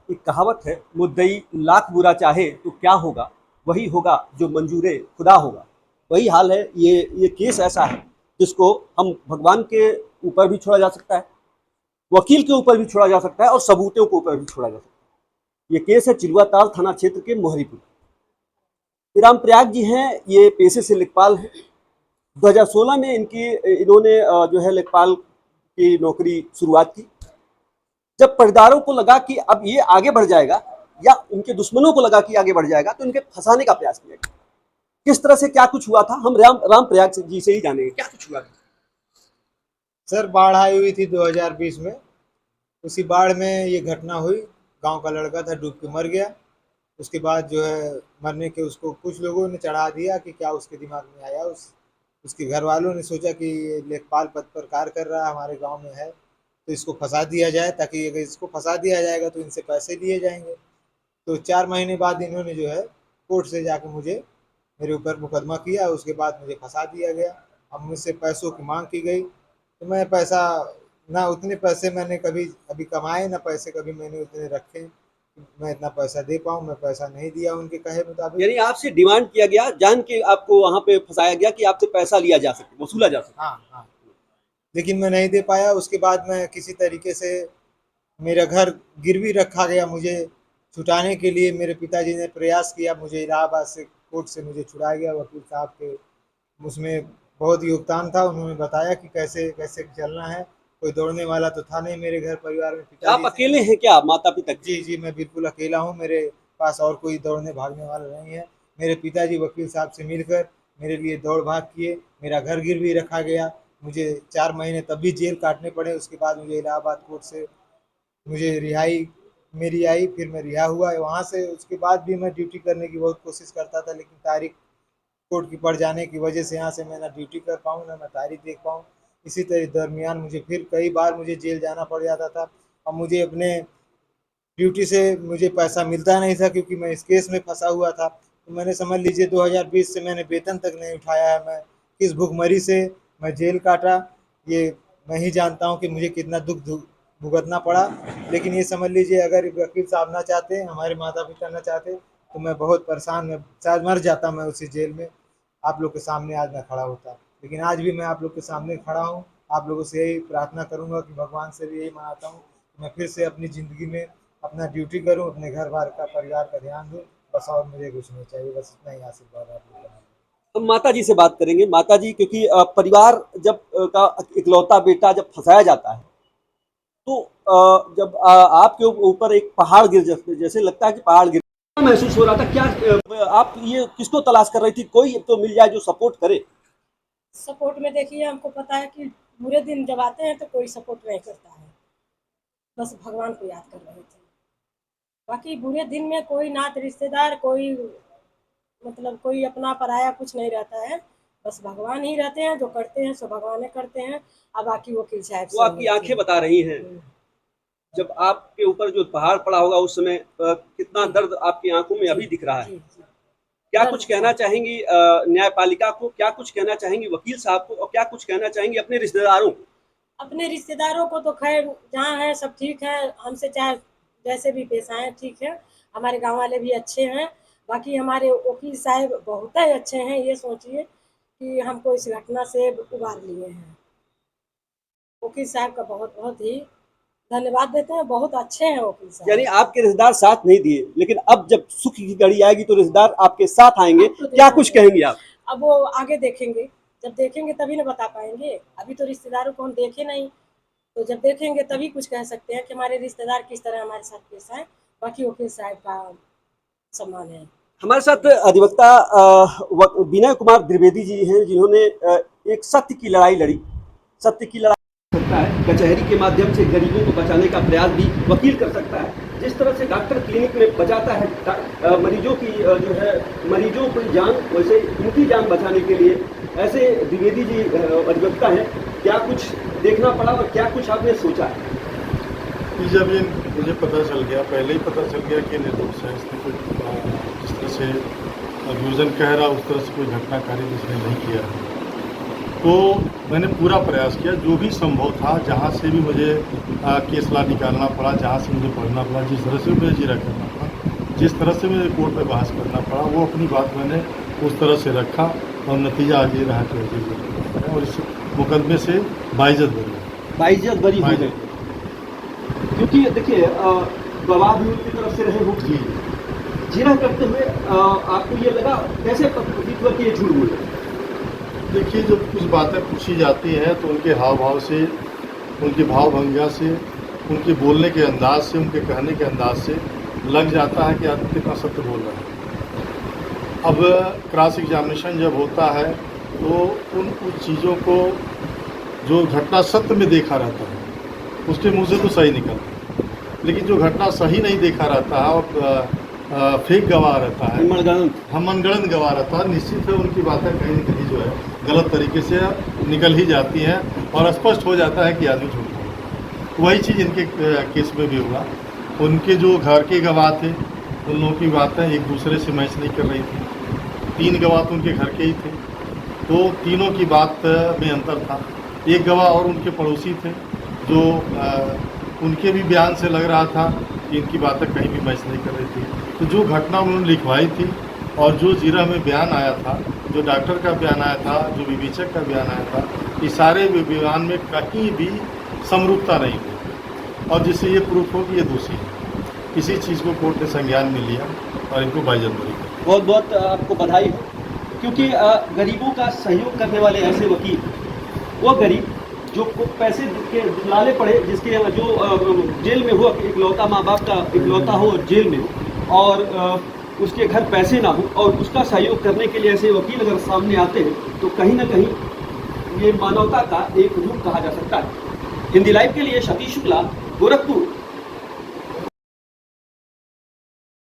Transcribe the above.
एक कहावत है, मुद्दई लाख बुरा चाहे तो क्या होगा, वही होगा जो मंजूरे खुदा होगा। वही हाल है। ये केस ऐसा है जिसको हम भगवान के ऊपर भी छोड़ा जा सकता है, वकील के ऊपर भी छोड़ा जा सकता है और सबूतों के ऊपर भी छोड़ा जा सकता है। ये केस है चिलुआताल थाना क्षेत्र के मोहरीपुर। राम प्रयाग जी हैं, ये पेशे से लेखपाल हैं। 2016 में इन्होंने जो है लेखपाल की नौकरी शुरुआत की। जब परिदारों को लगा कि अब ये आगे बढ़ जाएगा या उनके दुश्मनों को लगा कि आगे बढ़ जाएगा, तो इनके फंसाने का प्रयास किया गया। किस तरह से क्या कुछ हुआ था, हम राम प्रयाग जी से ही जानेंगे क्या कुछ हुआ था। सर, बाढ़ आई हुई थी 2020 में। उसी बाढ़ में ये घटना हुई। गांव का लड़का था, डूब के मर गया। उसके बाद जो है मरने के उसको कुछ लोगों ने चढ़ा दिया कि क्या उसके दिमाग में आया। उसके घर वालों ने सोचा कि ये लेखपाल पद पर कार्य कर रहा है, हमारे गांव में है, तो इसको फंसा दिया जाए, ताकि अगर इसको फंसा दिया जाएगा तो इनसे पैसे लिए जाएंगे। तो 4 महीने बाद इन्होंने जो है कोर्ट से जाके मेरे ऊपर मुकदमा किया। उसके बाद मुझे फंसा दिया गया। अब मुझसे पैसों की मांग की गई, तो मैं पैसा, ना उतने पैसे मैंने कभी अभी कमाए, ना पैसे कभी मैंने उतने रखे मैं इतना पैसा दे पाऊँ। मैं पैसा नहीं दिया उनके कहे मुताबिक। यानी आपसे डिमांड किया गया, जान के आपको वहां पे फंसाया गया कि आपसे पैसा लिया जा सके, वसूला जा सके। हाँ, हाँ। लेकिन मैं नहीं दे पाया। उसके बाद मैं किसी तरीके से, मेरा घर गिरवी रखा गया। मुझे छुटाने के लिए मेरे पिताजी ने प्रयास किया। मुझे इलाहाबाद से कोर्ट से मुझे छुड़ाया गया। वकील साहब के उसमें बहुत योगदान था। उन्होंने बताया कि कैसे कैसे चलना है। कोई दौड़ने वाला तो था नहीं मेरे घर परिवार में। आप पिताजी थे। अकेले हैं क्या माता पिता के? जी, जी, मैं बिल्कुल अकेला हूँ। मेरे पास और कोई दौड़ने भागने वाला नहीं है। मेरे पिताजी वकील साहब से मिलकर मेरे लिए दौड़ भाग किए। मेरा घर गिरवी रखा गया। मुझे 4 महीने तब भी जेल काटने पड़े। उसके बाद मुझे इलाहाबाद कोर्ट से मुझे रिहाई मेरी आई। फिर मैं रिहा हुआ वहाँ से। उसके बाद भी मैं ड्यूटी करने की बहुत कोशिश करता था, लेकिन तारीख कोर्ट की पड़ जाने की वजह से यहाँ से मैं ना ड्यूटी कर पाऊँ, ना मैं तारीख देख पाऊँ। इसी तरह दरमियान मुझे फिर कई बार मुझे जेल जाना पड़ जाता था। और मुझे अपने ड्यूटी से मुझे पैसा मिलता नहीं था, क्योंकि मैं इस केस में फंसा हुआ था। तो मैंने समझ लीजिए 2020 से मैंने वेतन तक नहीं उठाया है। मैं किस भुखमरी से मैं जेल काटा, ये मैं ही जानता हूँ कि मुझे कितना दुख भुगतना पड़ा। लेकिन ये समझ लीजिए, अगर वकील साहब ना चाहते, हमारे माता पिता ना चाहते, तो मैं बहुत परेशान, मैं शायद मर जाता मैं उसी जेल में। आप लोग के सामने आज मैं खड़ा होता। लेकिन आज भी मैं आप लोग के सामने खड़ा हूँ। आप लोगों से यही प्रार्थना करूँगा कि भगवान से भी यही मनाता हूँ कि मैं फिर से अपनी ज़िंदगी में अपना ड्यूटी करूँ, अपने घर बार का परिवार का ध्यान दूँ। बस और मुझे कुछ नहीं चाहिए, बस इतना ही आशीर्वाद आप लोग का। हम माता जी से बात करेंगे। माता जी, क्योंकि परिवार जब का इकलौता बेटा जब फंसाया जाता है, तो जब आपके ऊपर एक पहाड़ गिर जैसे लगता है कि पहाड़ गिर महसूस हो रहा था क्या? आप ये किसको तलाश कर रही थी, कोई तो मिल जाए जो सपोर्ट करे? सपोर्ट में देखिए, हमको पता है कि बुरे दिन जब आते हैं तो कोई सपोर्ट नहीं करता है। बस भगवान को याद कर रहे थे। बाकी बुरे दिन में कोई नात रिश्तेदार, कोई मतलब कोई अपना पराया कुछ नहीं रहता है। बस भगवान ही रहते हैं, जो करते हैं सो भगवान करते हैं। अब बाकी वकील साहब वो से आपकी उम्मीद आंखें थी। बता रही हैं। जब आपके ऊपर जो पहाड़ पड़ा होगा उस समय कितना जी, दर्द आपकी आंखों में जी, अभी दिख रहा है। जी, जी। क्या दर्द कुछ कहना था। चाहेंगी न्यायपालिका को, क्या कुछ कहना चाहेंगी वकील साहब को, और क्या कुछ कहना चाहेंगी अपने रिश्तेदारों को? अपने रिश्तेदारों को तो खैर जहाँ है सब ठीक है, हमसे चाहे जैसे भी पेश आए ठीक है। हमारे गांव वाले भी अच्छे हैं। बाकी हमारे वकील साहब बहुत ही अच्छे हैं। ये सोचिए कि हमको इस घटना से उबार लिए हैं। वकील साहब का बहुत बहुत ही धन्यवाद देते हैं। बहुत अच्छे हैं वकील यानी साहब। आपके रिश्तेदार साथ नहीं दिए, लेकिन अब जब सुख की घड़ी आएगी तो रिश्तेदार आपके साथ आएंगे, अब तो क्या कुछ देखेंगे। कहेंगी आप? अब वो आगे देखेंगे। जब देखेंगे तभी ना बता पाएंगे। अभी तो रिश्तेदारों को हम देखे नहीं। तो जब देखेंगे तभी कुछ कह सकते हैं कि हमारे रिश्तेदार किस तरह हमारे साथ पेश आए। बाकी वकील साहब का सम्मान है। हमारे साथ अधिवक्ता विनय कुमार द्विवेदी जी हैं, जिन्होंने एक सत्य की लड़ाई लड़ी। सत्य की लड़ाई सकता है कचहरी के माध्यम से गरीबों को बचाने का प्रयास भी वकील कर सकता है। जिस तरह से डॉक्टर क्लिनिक में बचाता है मरीजों की जो है मरीजों की जान, वैसे इनकी जान बचाने के लिए ऐसे द्विवेदी जी अधिवक्ता हैं। क्या कुछ देखना पड़ा और क्या कुछ आपने सोचा है? जब ये मुझे पता चल गया, पहले ही पता चल गया कि निर्दोष है, इसने कोई जिस तरह से अभियोजन कह रहा उस तरह से कोई घटना कार्य इसने नहीं किया है, तो मैंने पूरा प्रयास किया, जो भी संभव था, जहाँ से भी मुझे केस ला निकालना पड़ा, जहाँ से मुझे पढ़ना पड़ा, जिस तरह से मुझे जीरा करना पड़ा, जिस तरह से मुझे कोर्ट में बहस करना पड़ा, वो अपनी बात मैंने उस तरह से रखा और नतीजा आज ये रहा कि वजीर और इस मुकदमे से बाइज्जत बरी है। बाइज्जत बरी हो गए, क्योंकि देखिए गवाह भी उनकी तरफ से रहे हो जी जीरा करते हुए आपको ये लगा कैसे प्रतीत हुआ कि ये झूठ बोल रहे हैं? देखिए, जब कुछ बातें पूछी जाती हैं तो उनके हाव भाव से, उनकी भाव भंगिमा से, उनके बोलने के अंदाज से, उनके कहने के अंदाज से लग जाता है कि आदमी कितना सत्य बोल रहा है। अब क्रॉस एग्जामिनेशन जब होता है तो उन कुछ चीज़ों को जो घटना सत्य में देखा रहता है उसके मुंह से तो सही निकलता है, लेकिन जो घटना सही नहीं देखा रहता है और फेक गवाह रहता है, मनगढ़ंत गवाह रहता है, निश्चित है उनकी बातें कहीं न कहीं जो है गलत तरीके से निकल ही जाती हैं और स्पष्ट हो जाता है कि आदमी झूठ बोल रहा है। वही चीज़ इनके केस में भी हुआ। उनके जो घर के गवाह थे उन लोगों की बातें एक दूसरे से मैच नहीं कर रही थी। 3 गवाह तो उनके घर के ही थे, तो तीनों की बात में अंतर था। एक गवाह और उनके पड़ोसी थे जो उनके भी बयान से लग रहा था कि इनकी बातें कहीं भी मैच नहीं कर रही थी। तो जो घटना उन्होंने लिखवाई थी और जो जीरा में बयान आया था, जो डॉक्टर का बयान आया था, जो विवेचक का बयान आया था, इस सारे बयान में कहीं भी समरूपता नहीं थी और जिससे ये प्रूफ हो कि ये दोषी है। इसी चीज़ को कोर्ट ने संज्ञान में लिया और इनको बाइज्जत बरी कर। बहुत बहुत आपको बधाई हो, क्योंकि गरीबों का सहयोग करने वाले ऐसे वकील, वो गरीब जो पैसे के लाले पड़े, जिसके जो जेल में हो, इकलौता माँ बाप का इकलौता हो और जेल में हो और उसके घर पैसे ना हो और उसका सहयोग करने के लिए ऐसे वकील अगर सामने आते हैं तो कहीं ना कहीं ये मानवता का एक रूप कहा जा सकता है। हिंदी लाइव के लिए सतीश शुक्ला, गोरखपुर।